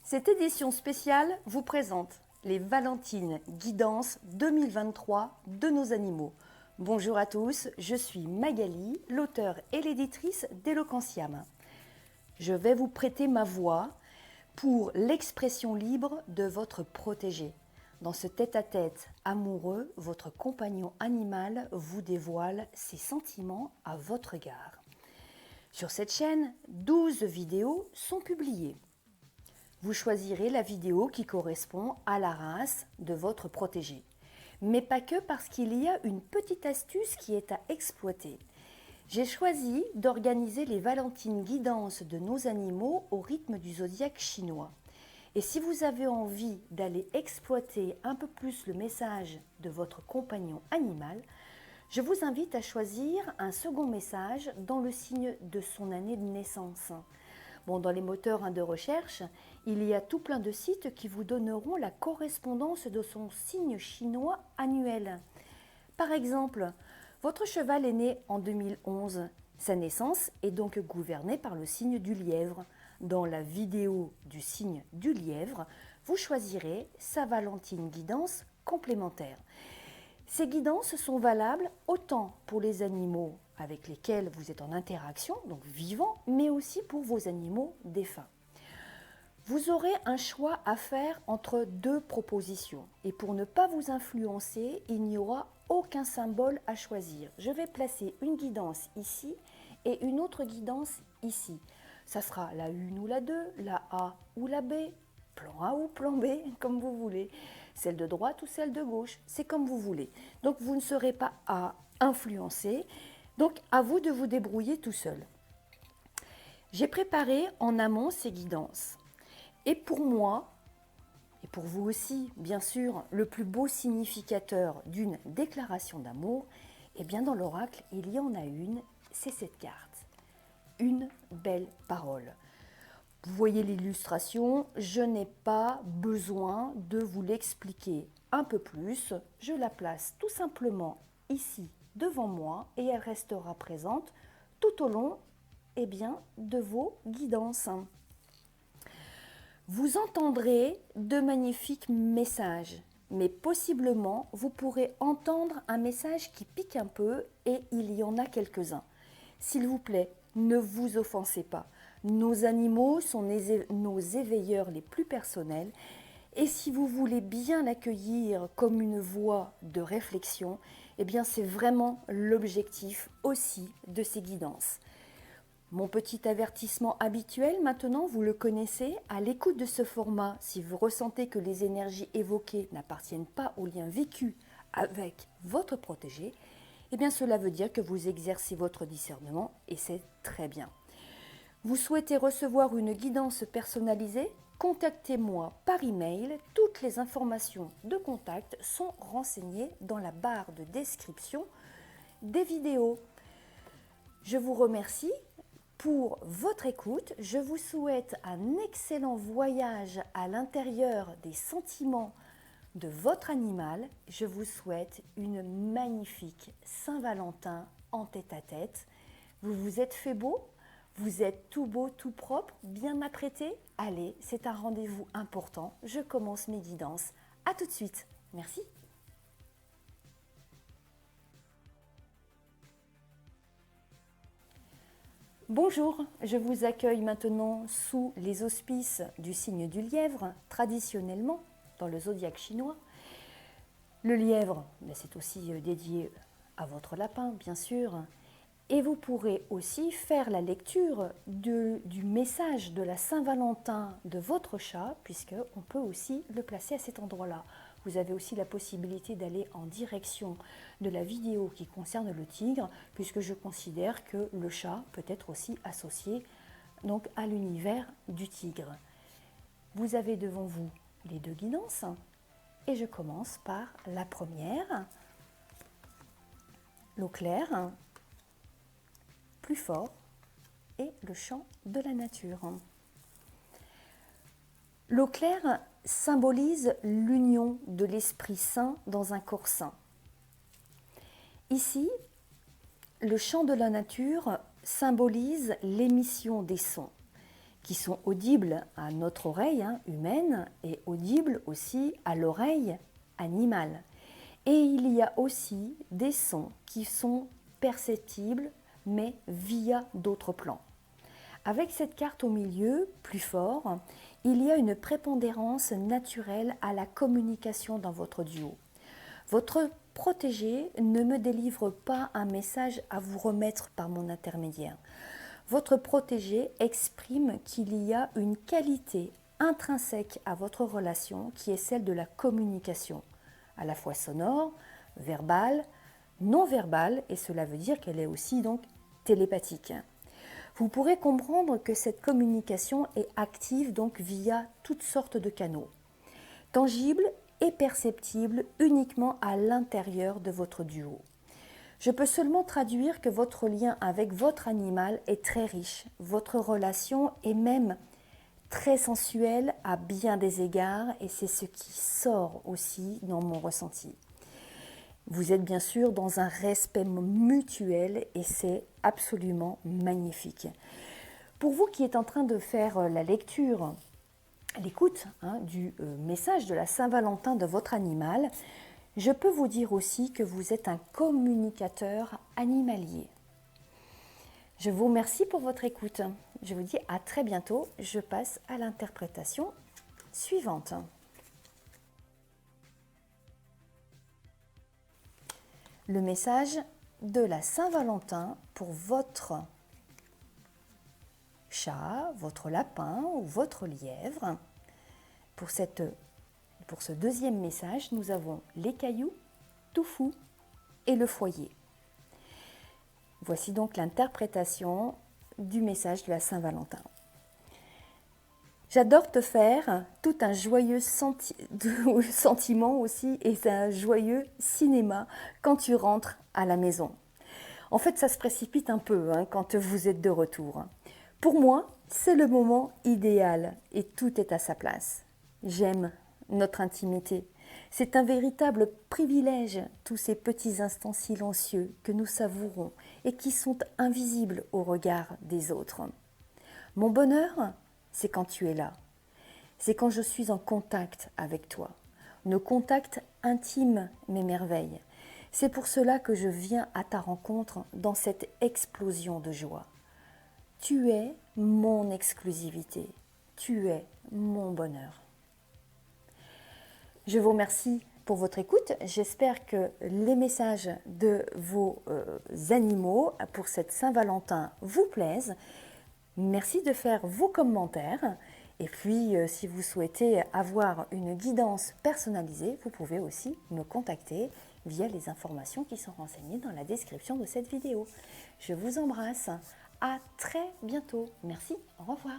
Cette édition spéciale vous présente les Valentines Guidance 2023 de nos animaux. Bonjour à tous, je suis Magali, l'auteure et l'éditrice d'Eloquentiam. Je vais vous prêter ma voix pour l'expression libre de votre protégé. Dans ce tête-à-tête amoureux, votre compagnon animal vous dévoile ses sentiments à votre égard. Sur cette chaîne, 12 vidéos sont publiées. Vous choisirez la vidéo qui correspond à la race de votre protégé. Mais pas que, parce qu'il y a une petite astuce qui est à exploiter. J'ai choisi d'organiser les Valentines Guidance de nos animaux au rythme du zodiaque chinois. Et si vous avez envie d'aller exploiter un peu plus le message de votre compagnon animal, je vous invite à choisir un second message dans le signe de son année de naissance. Bon, dans les moteurs de recherche, il y a tout plein de sites qui vous donneront la correspondance de son signe chinois annuel. Par exemple, votre cheval est né en 2011. Sa naissance est donc gouvernée par le signe du lièvre. Dans la vidéo du signe du lièvre, vous choisirez sa Valentine guidance complémentaire. Ces guidances sont valables autant pour les animaux avec lesquels vous êtes en interaction, donc vivants, mais aussi pour vos animaux défunts. Vous aurez un choix à faire entre deux propositions. Et pour ne pas vous influencer, il n'y aura aucun symbole à choisir. Je vais placer une guidance ici et une autre guidance ici. Ça sera la 1 ou la 2, la A ou la B, plan A ou plan B, comme vous voulez. Celle de droite ou celle de gauche, c'est comme vous voulez. Donc vous ne serez pas à influencer. Donc à vous de vous débrouiller tout seul. J'ai préparé en amont ces guidances. Et pour moi, et pour vous aussi, bien sûr, le plus beau significateur d'une déclaration d'amour, eh bien dans l'oracle, il y en a une, c'est cette carte. Une belle parole. Vous voyez l'illustration, je n'ai pas besoin de vous l'expliquer un peu plus. Je la place tout simplement ici devant moi et elle restera présente tout au long de vos guidances. Vous entendrez de magnifiques messages, mais possiblement vous pourrez entendre un message qui pique un peu et il y en a quelques-uns. S'il vous plaît, ne vous offensez pas. Nos animaux sont nos éveilleurs les plus personnels et si vous voulez bien l'accueillir comme une voie de réflexion, eh bien c'est vraiment l'objectif aussi de ces guidances. Mon petit avertissement habituel, maintenant, vous le connaissez, à l'écoute de ce format, si vous ressentez que les énergies évoquées n'appartiennent pas au lien vécu avec votre protégé, eh bien cela veut dire que vous exercez votre discernement et c'est très bien. Vous souhaitez recevoir une guidance personnalisée? Contactez-moi par email. Toutes les informations de contact sont renseignées dans la barre de description des vidéos. Je vous remercie pour votre écoute. Je vous souhaite un excellent voyage à l'intérieur des sentiments de votre animal. Je vous souhaite une magnifique Saint-Valentin en tête-à-tête. Vous vous êtes fait beau? Vous êtes tout beau, tout propre, bien apprêté? Allez, c'est un rendez-vous important. Je commence mes guidances. À tout de suite. Merci. Bonjour, je vous accueille maintenant sous les auspices du signe du lièvre, traditionnellement dans le zodiaque chinois. Le lièvre, c'est aussi dédié à votre lapin, bien sûr. Et vous pourrez aussi faire la lecture du message de la Saint-Valentin de votre chat, puisqu'on peut aussi le placer à cet endroit-là. Vous avez aussi la possibilité d'aller en direction de la vidéo qui concerne le tigre, puisque je considère que le chat peut être aussi associé donc, à l'univers du tigre. Vous avez devant vous les deux guidances, et je commence par la première, l'eau claire, plus fort et le chant de la nature. L'eau claire symbolise l'union de l'Esprit Saint dans un corps saint. Ici, le chant de la nature symbolise l'émission des sons qui sont audibles à notre oreille humaine et audibles aussi à l'oreille animale. Et il y a aussi des sons qui sont perceptibles mais via d'autres plans. Avec cette carte au milieu, plus fort, il y a une prépondérance naturelle à la communication dans votre duo. Votre protégé ne me délivre pas un message à vous remettre par mon intermédiaire. Votre protégé exprime qu'il y a une qualité intrinsèque à votre relation qui est celle de la communication, à la fois sonore, verbale, non verbale, et cela veut dire qu'elle est aussi donc télépathique. Vous pourrez comprendre que cette communication est active donc via toutes sortes de canaux, tangibles et perceptibles uniquement à l'intérieur de votre duo. Je peux seulement traduire que votre lien avec votre animal est très riche, votre relation est même très sensuelle à bien des égards et c'est ce qui sort aussi dans mon ressenti. Vous êtes bien sûr dans un respect mutuel et c'est absolument magnifique. Pour vous qui êtes en train de faire la lecture, l'écoute du message de la Saint-Valentin de votre animal, je peux vous dire aussi que vous êtes un communicateur animalier. Je vous remercie pour votre écoute. Je vous dis à très bientôt. Je passe à l'interprétation suivante. Le message de la Saint-Valentin pour votre chat, votre lapin ou votre lièvre. Pour ce deuxième message, nous avons les cailloux, Toufou et le foyer. Voici donc l'interprétation du message de la Saint-Valentin. J'adore te faire tout un joyeux sentiment aussi et un joyeux cinéma quand tu rentres à la maison. En fait, ça se précipite un peu quand vous êtes de retour. Pour moi, c'est le moment idéal et tout est à sa place. J'aime notre intimité. C'est un véritable privilège, tous ces petits instants silencieux que nous savourons et qui sont invisibles au regard des autres. Mon bonheur, c'est quand tu es là. C'est quand je suis en contact avec toi. Nos contacts intimes m'émerveillent. C'est pour cela que je viens à ta rencontre dans cette explosion de joie. Tu es mon exclusivité. Tu es mon bonheur. Je vous remercie pour votre écoute. J'espère que les messages de vos animaux pour cette Saint-Valentin vous plaisent. Merci de faire vos commentaires. Et puis, si vous souhaitez avoir une guidance personnalisée, vous pouvez aussi me contacter via les informations qui sont renseignées dans la description de cette vidéo. Je vous embrasse. À très bientôt. Merci. Au revoir.